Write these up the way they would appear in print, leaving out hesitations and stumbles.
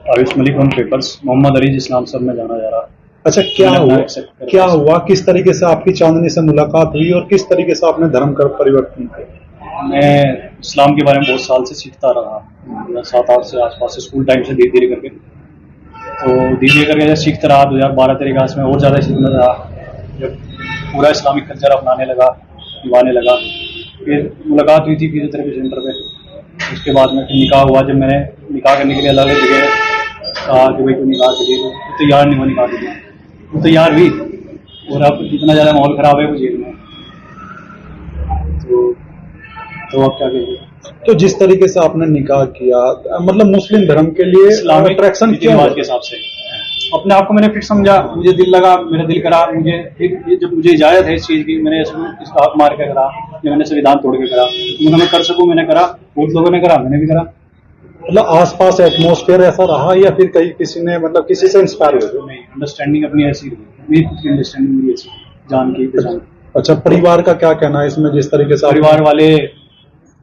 Ayush Malik on papers, Mohammad Ali Islam sir में जाना जा रहा। अच्छा, क्या हुआ, किस तरीके से आपकी चांदनी से मुलाकात हुई और किस तरीके से आपने धर्म का परिवर्तन किया? मैं इस्लाम के बारे में बहुत साल से सीखता रहा, 7-8 से आसपास से, स्कूल टाइम से धीरे धीरे करके। तो धीरे धीरे करके जैसे सीखता रहा, 2012-13 क्लास में और ज़्यादा सीखना रहा। जब पूरा इस्लामिक कल्चर अपनाने लगा, निभाने लगा, फिर मुलाकात हुई थी फिजियोथेरेपी सेंटर पे। उसके बाद में फिर निकाह हुआ। जब मैंने निकाह करने के लिए अलग जगह कहा कि भाई कोई निकाह करिए, तो तैयार नहीं हुआ निकाह के लिए। वो तैयार हुई और अब इतना ज़्यादा माहौल ख़राब है वो जेल में, तो अब क्या करेंगे। तो जिस तरीके से आपने निकाह किया, मतलब मुस्लिम धर्म के लिए इस्लामिक अट्रैक्शन रीति रिवाज के हिसाब से अपने आप को मैंने फिट समझा। मुझे दिल लगा, मेरा दिल करा, मुझे जब मुझे इजाजत है इस चीज़ की, मैंने इसका हक मार के करा, या मैंने संविधान तोड़ के करा। मैं कर सकूँ मैंने करा, बहुत लोगों ने करा, मैंने भी करा। मतलब आसपास एटमॉस्फेयर ऐसा रहा या फिर कहीं किसी ने, मतलब किसी से इंस्पायर हुए? नहीं, अंडरस्टैंडिंग अपनी ऐसी रही, मेरी खुद की अंडरस्टैंडिंग मेरी ऐसी, जान की पहचान। अच्छा, परिवार का क्या कहना है इसमें, जिस तरीके से परिवार वाले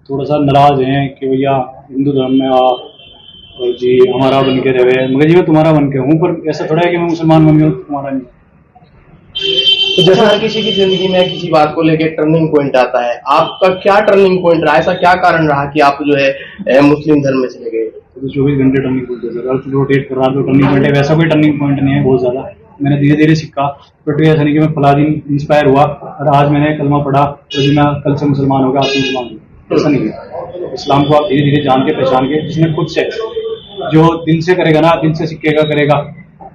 थोड़ा सा नाराज हैं कि भैया हिंदू धर्म में आ और जी हमारा बन के रहे, मगर जी मैं तुम्हारा बन के हूँ, पर ऐसा थोड़ा है कि मैं मुसलमान बन गया हूँ तुम्हारा नहीं। तो जैसे हर किसी की जिंदगी में किसी बात को लेकर टर्निंग पॉइंट आता है, आपका क्या टर्निंग पॉइंट रहा? ऐसा क्या कारण रहा कि आप जो है मुस्लिम धर्म में चले गए? तो 24 घंटे टर्निंग पॉइंट है, अगर रोटेट कर रहा तो टर्निंग पॉइंट है, वैसा कोई टर्निंग पॉइंट नहीं है बहुत ज्यादा। मैंने धीरे धीरे सीखा, बट ऐसा नहीं कि मैं फला दिन इंस्पायर हुआ और आज मैंने कलमा पढ़ा तो जी मैं कल से मुसलमान हो गया, आज से मुसलमान हूँ, ऐसा नहीं है। इस्लाम को आप धीरे धीरे जान के पहचान के, जिसने खुद से जो दिल से करेगा ना, दिल से सीखेगा, करेगा,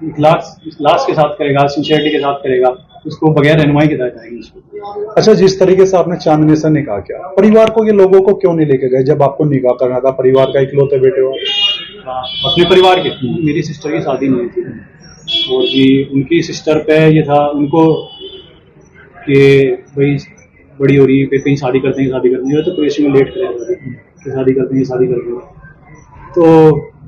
इखलास के साथ करेगा, सिंसियरिटी के साथ करेगा, उसको बगैर रहनुमाई के साथ आएंगे उसको। अच्छा, जिस तरीके से आपने चांदनी से निकाह किया, परिवार को, ये लोगों को क्यों नहीं लेके गए जब आपको निकाह करना था? परिवार का इकलौते बेटे हो। अपने परिवार के, मेरी सिस्टर की शादी नहीं थी और जी उनकी सिस्टर पे ये था उनको कि भाई बड़ी हो रही है, फिर कहीं शादी करते हैं, तो कृषि में लेट करें, शादी करते हैं। तो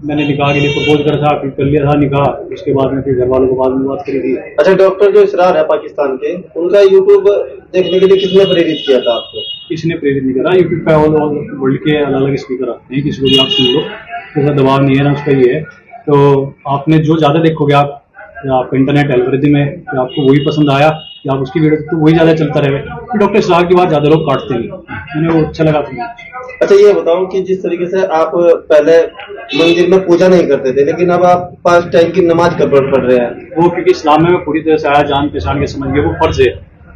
मैंने निकाह के लिए प्रपोज करा था, फिर कर लिया था निकाह। उसके बाद में फिर घर वालों को बाद में बात करी थी। अच्छा, डॉक्टर जो इसरार है पाकिस्तान के, उनका यूट्यूब देखने के लिए किसने प्रेरित किया था आपको? किसी ने प्रेरित नहीं करा, यूट्यूब पे ऑल वर्ल्ड के अलग अलग स्पीकर आते हैं, किसी को भी आप सुन लो, ऐसा दबाव नहीं है ना उसका। ये है तो आपने जो ज्यादा देखोगे आप, या आपका इंटरनेट एल्गोरिथम है, या आपको वही पसंद आया या आप उसकी वीडियो तो वही ज्यादा चलता रहे। तो डॉक्टर इसरार की बात ज्यादा लोग काटते हैं, मैंने वो अच्छा लगा था। अच्छा, ये बताऊं कि जिस तरीके से आप पहले मंदिर में पूजा नहीं करते थे, लेकिन अब आप 5 टाइम की नमाज पढ़ रहे हैं, वो क्योंकि इस्लाम में पूरी तरह से आया, जान पहचान के समझ गया, वो फर्ज है।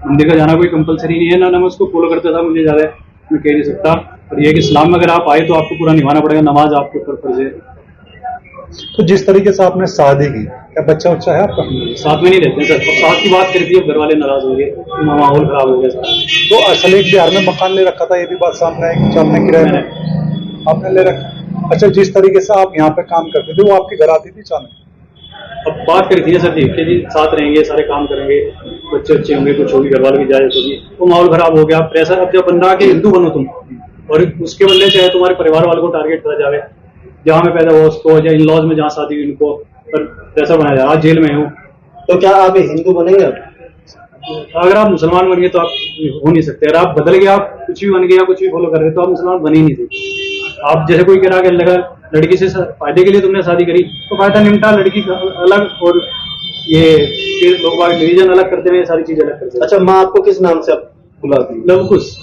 मंदिर का जाना कोई कंपलसरी नहीं है ना, मैं उसको फॉलो करता था, मुझे ज्यादा मैं कह नहीं सकता। और ये कि इस्लाम में अगर आप आए तो आपको पूरा निभाना पड़ेगा, नमाज आपके ऊपर फर्ज है। तो जिस तरीके से आपने शादी की, क्या बच्चा उच्चा है आपका? साथ में नहीं रहते हैं सर, साथ की बात करती है, घर वाले नाराज हो गए, माहौल खराब हो गया सर। तो असल बिहार में मकान ले रखा था, ये भी बात सामने है कि आपने किराए में आपने ले रखा? अच्छा, जिस तरीके से आप यहाँ पे काम करते थे, वो आपके घर आती थी चांदनी? अब बात करी थी सर जी कि जी साथ रहेंगे, सारे काम करेंगे, बच्चे अच्छे होंगे, कुछ होगी, घर वालों की इजाजत होगी, तो माहौल खराब हो गया, प्रेशर। अब जब बन रहा कि हिंदू बनो तुम, और उसके बदले चाहे तुम्हारे परिवार वालों को टारगेट करा जाए, जहाँ में पैदा हुआ उसको, या इन लॉज में जहाँ शादी हुई उनको, पर पैसा बनाया जाए। आज जेल में हूँ, तो क्या आप हिंदू बनेंगे? अगर आप मुसलमान बन गए तो आप हो नहीं सकते। अगर आप बदल गए, आप कुछ भी बन गए या कुछ भी फॉलो कर रहे, तो आप मुसलमान बन ही नहीं थे। आप जैसे कोई कह रहा कि लड़की से फायदे के लिए तुमने शादी करी, तो फायदा निमटा, लड़की अलग, और ये फिर लोग रिलीजन अलग करते हुए सारी चीजें अलग करते हैं। अच्छा, माँ आपको किस नाम से बुलाती? लवकुश,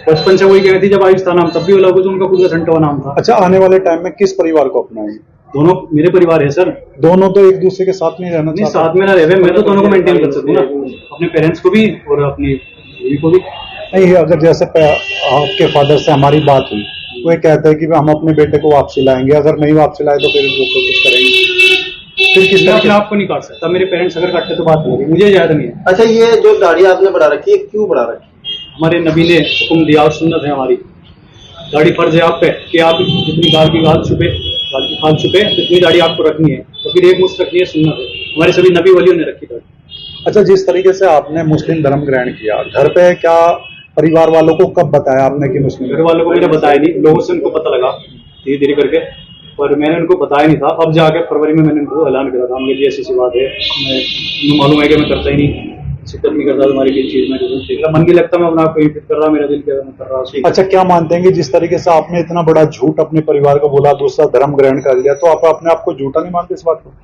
बचपन से वही कह रही थी, जब आयुष था नाम तब भी लवकुश उनका खुद का संटवा नाम था। अच्छा, आने वाले टाइम में किस परिवार को अपनाएंगे? दोनों मेरे परिवार है सर। दोनों तो एक दूसरे के साथ नहीं रहना? नहीं, साथ में ना रहे, मैं तो दोनों को मेंटेन कर सकूँ ना, अपने पेरेंट्स को भी और अपनी बीवी को भी। नहीं, अगर जैसे आपके फादर से हमारी बात हुई, वो ये कहते हैं कि हम अपने बेटे को वापसी लाएंगे, अगर नहीं वापसी लाए तो फिर वो कुछ करेंगे, फिर किस अपने आप को नहीं काट सकता। मेरे पेरेंट्स अगर काटते तो बात होगी, मुझे याद नहीं है। अच्छा, ये जो दाढ़ी आपने बढ़ा रखी है, क्यों बढ़ा रखी? हमारे नबी ने हुक्म दिया और सुन्नत है हमारी, दाढ़ी फर्ज है आप पे कि आप जितनी गाल की खाल छुपे जितनी दाढ़ी आपको रखनी है, तो फिर एक मुश्त रखनी है, सुन्नत है। हमारे सभी नबी वलियों ने रखी दाढ़ी। अच्छा, जिस तरीके से आपने मुस्लिम धर्म ग्रहण किया, घर पे क्या परिवार वालों को कब बताया आपने कि मुस्लिम? घर वालों को मैंने बताया नहीं, लोगों से उनको पता लगा धीरे धीरे करके, पर मैंने उनको बताया नहीं था। अब जाके फरवरी में मैंने उनको ऐलान करा था, मुझे ऐसी बात है, मैं मालूम है कि मैं करता ही नहीं, शिद्दत नहीं करता तुम्हारी किसी चीज में, मेरा मन नहीं लगता, मैं अपने आप को ही फिट कर रहा, मेरा दिल क्या मैं कर रहा। अच्छा, क्या मानते हैं कि जिस तरीके से आपने इतना बड़ा झूठ अपने परिवार को बोला, दूसरा धर्म ग्रहण कर लिया, तो आप अपने आप को झूठा नहीं मानते इस बात को?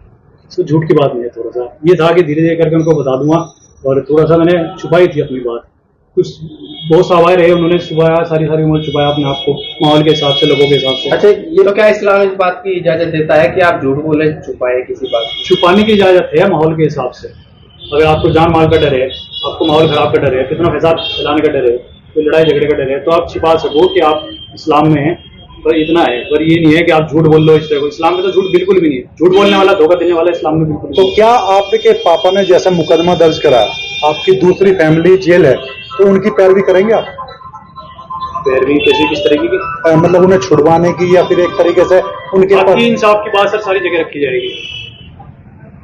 तो झूठ की बात नहीं है, थोड़ा सा ये था कि धीरे धीरे करके उनको बता दूंगा, और थोड़ा सा मैंने छुपाई थी अपनी बात, कुछ बहुत सवाल रहे, उन्होंने छुपाया, सारी उम्र छुपाया अपने आप को, माहौल के हिसाब से, लोगों के हिसाब से। अच्छा, ये तो क्या इस्लाम इस बात की इजाजत देता है कि आप झूठ बोले, छुपाए किसी बात की? छुपाने की इजाजत है माहौल के हिसाब से। अगर आपको जान माल का डर है, आपको माहौल खराब का डर है, कितना फसाद फैलाने का डर है, कोई लड़ाई झगड़े का डर है, तो आप छिपा सको कि आप इस्लाम में हैं, पर इतना है। पर ये नहीं है कि आप झूठ बोल लो इस तरह को। इस्लाम में तो झूठ बिल्कुल भी नहीं है, झूठ बोलने वाला, धोखा देने वाला इस्लाम में बिल्कुल नहीं। तो क्या आपके पापा ने जैसा मुकदमा दर्ज कराया, आपकी दूसरी फैमिली जेल है, तो उनकी पैरवी करेंगे आप? पैरवी कैसी, किस तरीके की? मतलब उन्हें छुड़वाने की, या फिर एक तरीके से उनके हक पास? इंसाफ की बात सर सारी जगह रखी जाएगी।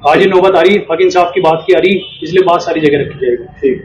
आज ये नौबत आ रही, हक इंसाफ की बात की आ रही, इसलिए बात सारी जगह रखी जाएगी। ठीक।